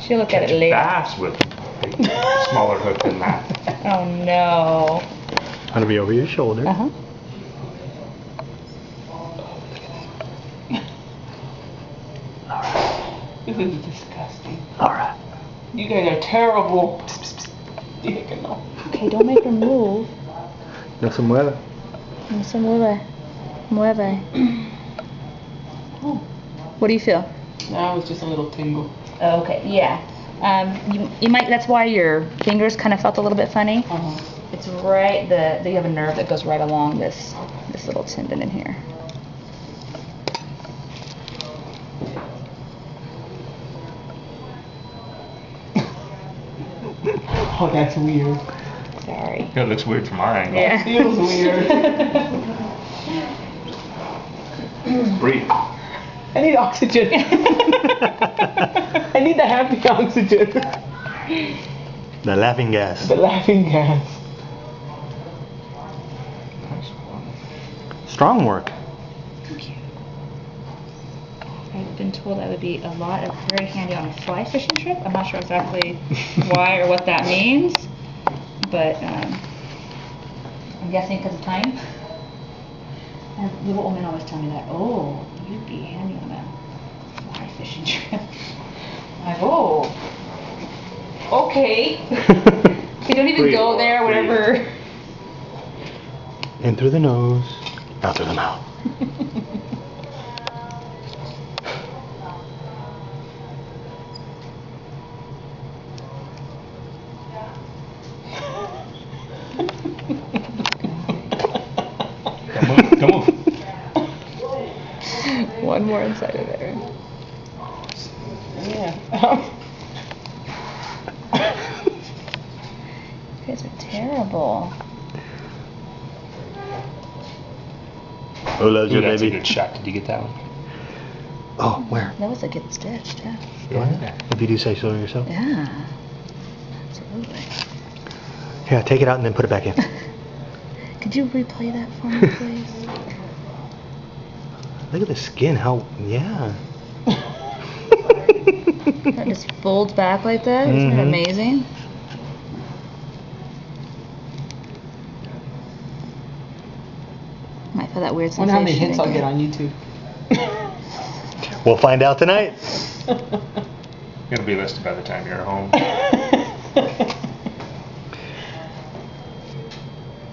She'll look at it later. Bass with a smaller hook than that. Oh no. Gonna be over your shoulder. Uh-huh. This is disgusting. Alright. You guys are terrible. Okay, don't make her move. No se mueve. No se mueve. Mueve. Oh. What do you feel? That was just a little tingle. Oh, okay, yeah. You might. That's why your fingers kind of felt a little bit funny. Uh-huh. It's right. You have a nerve that goes right along this little tendon in here. Oh, that's weird. Sorry. It looks weird from our angle. Yeah. It feels weird. Breathe. I need oxygen. I need the happy oxygen. The laughing gas. The laughing gas. Strong work. Thank you. I've been told that would be very handy on a fly fishing trip. I'm not sure exactly why or what that means, but I'm guessing because of time. And little women always tell me that, oh, you'd be handy on a fly fishing trip. I'm like, oh, okay. We don't even go there, whatever. In through the nose, out through the mouth. Come on. One more inside of there. Yeah. You guys are terrible. Who loves you, That's a baby? good shot. Did you get that one? Oh, where? That was a good stitch, yeah. Yeah. If you do say so yourself. Yeah. Absolutely. Yeah, take it out and then put it back in. Could you replay that for me, please? Look at the skin, how, yeah. That just folds back like that. Isn't it amazing? Might feel that weird I sensation. wonder how many hits I'll again. get on YouTube. We'll find out tonight. It'll be listed by the time you're home.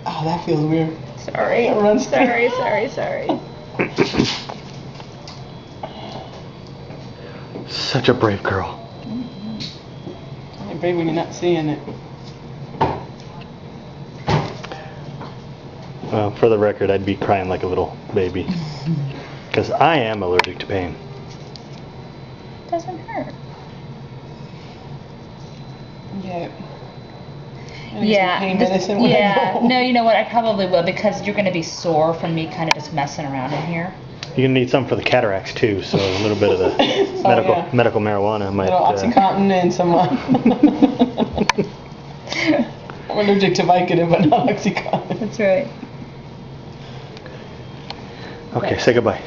Oh, that feels weird. Sorry. That runs Sorry. Such a brave girl. You're brave when you're not seeing it. Well, for the record, I'd be crying like a little baby. Because I am allergic to pain. Doesn't hurt. Yeah. Yeah. Pain medicine when I go. No, you know what? I probably will because you're going to be sore from me kind of just messing around in here. You're going to need some for the cataracts too, so a little bit of the medical marijuana might... A little Oxycontin and some... I'm allergic to Vicodin, but not Oxycontin. That's right. Okay, say goodbye.